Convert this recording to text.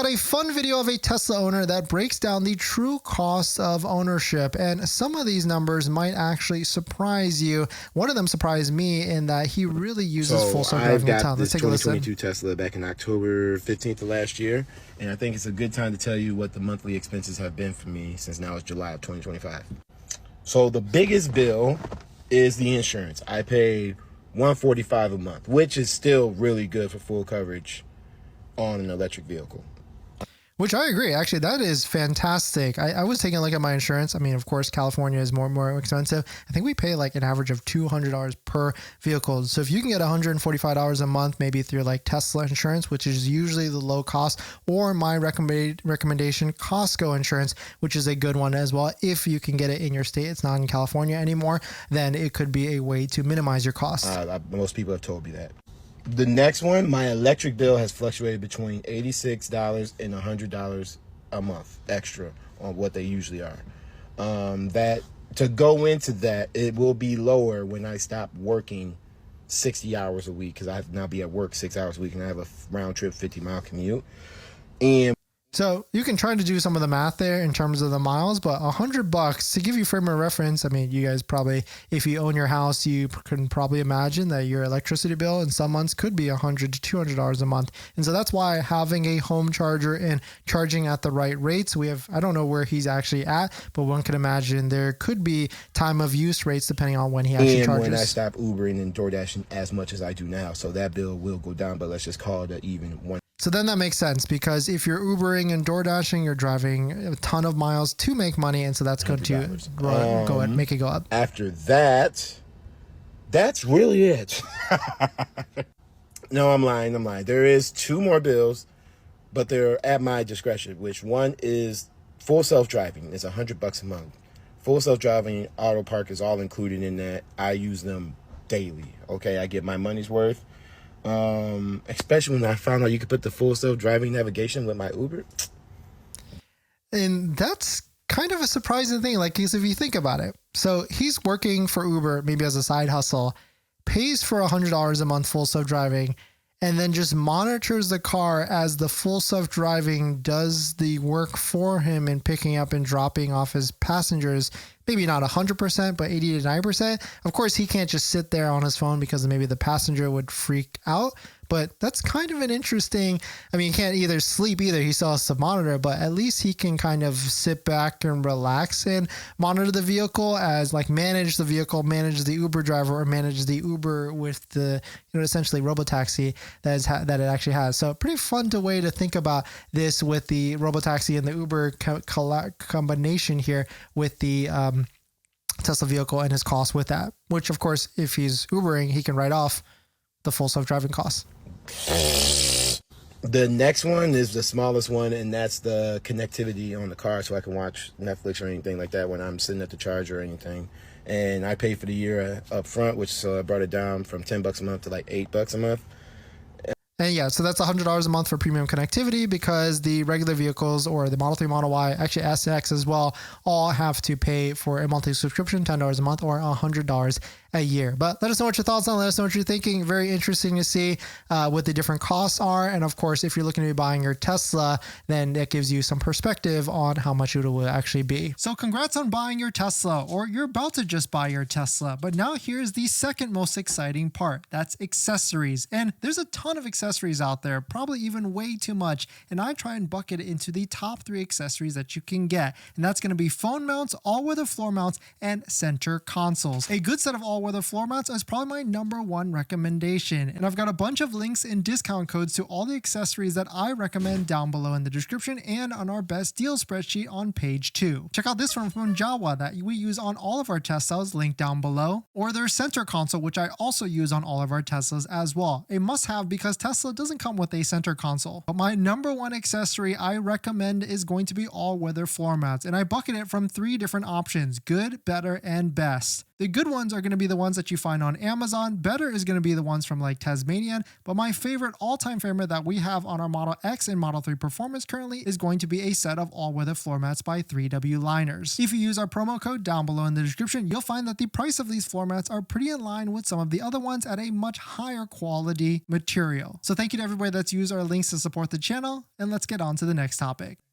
got a fun video of a Tesla owner that breaks down the true cost of ownership, and some of these numbers might actually surprise you. One of them surprised me in that he really uses full self-driving in town. Let's take a listen. I got this 2022 Tesla back in October 15th of last year, and I think it's a good time to tell you what the monthly expenses have been for me since now it's July of 2025. So the biggest bill is the insurance. I pay $145 a month, which is still really good for full coverage on an electric vehicle. Which I agree. Actually, that is fantastic. I was taking a look at my insurance. I mean, of course, California is more and more expensive. I think we pay like an average of $200 per vehicle. So if you can get $145 a month, maybe through like Tesla insurance, which is usually the low cost, or my recommendation, Costco insurance, which is a good one as well. If you can get it in your state, it's not in California anymore, then it could be a way to minimize your costs. Most people have told me that. The next one, my electric bill has fluctuated between $86 and $100 a month extra on what they usually are. That to go into that, it will be lower when I stop working 60 hours a week, because I have to now be at work 6 hours a week and I have a round trip 50-mile commute. And so you can try to do some of the math there in terms of the miles, but $100 to give you frame of reference. I mean, you guys probably, if you own your house, you can probably imagine that your electricity bill in some months could be $100 to $200 a month. And so that's why having a home charger and charging at the right rates, I don't know where he's actually at, but one can imagine there could be time of use rates depending on when he actually charges. And when I stop Ubering and DoorDashing as much as I do now, so that bill will go down, but let's just call it an even one. So then that makes sense, because if you're Ubering and DoorDashing, you're driving a ton of miles to make money. And so that's going to go and make it go up. After that, that's really it. No, I'm lying. There is two more bills, but they're at my discretion, which one is full self-driving. It's $100 a month. Full self-driving, auto park is all included in that. I use them daily. Okay, I get my money's worth. Especially when I found out you could put the full self-driving navigation with my Uber. And that's kind of a surprising thing. Like, because if you think about it, so he's working for Uber, maybe as a side hustle, pays for $100 a month full self-driving, and then just monitors the car as the full self-driving does the work for him in picking up and dropping off his passengers. Maybe not 100%, but 80 to 90%. Of course, he can't just sit there on his phone because maybe the passenger would freak out. But that's kind of an interesting, I mean, he can't either sleep either. He still has to monitor, but at least he can kind of sit back and relax and monitor the vehicle as like manage the vehicle, manage the Uber driver, or manage the Uber with the, essentially robotaxi that it actually has. So pretty fun way to think about this with the robotaxi and the Uber combination here with the Tesla vehicle and his cost with that, which of course, if he's Ubering, he can write off the full self-driving costs. The next one is the smallest one, and that's the connectivity on the car, so I can watch Netflix or anything like that when I'm sitting at the charger or anything. And I pay for the year up front, which so I brought it down from $10 a month to like $8 a month. And yeah, so that's $100 a month for premium connectivity, because the regular vehicles or the Model 3, Model Y, actually SX as well, all have to pay for a monthly subscription, $10 a month or $100 a year. But let us know what your thoughts are. Let us know what you're thinking. Very interesting to see what the different costs are. And of course, if you're looking to be buying your Tesla, then that gives you some perspective on how much it will actually be. So congrats on buying your Tesla, or you're about to just buy your Tesla. But now here's the second most exciting part. That's accessories. And there's a ton of accessories out there, probably even way too much. And I try and bucket it into the top 3 accessories that you can get. And that's going to be phone mounts, all-weather floor mounts, and center consoles. A good set of all-weather floor mounts is probably my number 1 recommendation. And I've got a bunch of links and discount codes to all the accessories that I recommend down below in the description and on our best deal spreadsheet on page 2. Check out this one from Jawa that we use on all of our Teslas, linked down below. Or their center console, which I also use on all of our Teslas as well. A must-have, because Tesla doesn't come with a center console. But my number 1 accessory I recommend is going to be all-weather floor mats. And I bucket it from 3 different options: good, better, and best. The good ones are going to be the ones that you find on Amazon. Better is going to be the ones from like Tasmanian. But my favorite, all-time favorite that we have on our Model X and Model 3 Performance currently is going to be a set of all-weather floor mats by 3W Liners. If you use our promo code down below in the description, you'll find that the price of these floor mats are pretty in line with some of the other ones at a much higher quality material. So thank you to everybody that's used our links to support the channel, and let's get on to the next topic.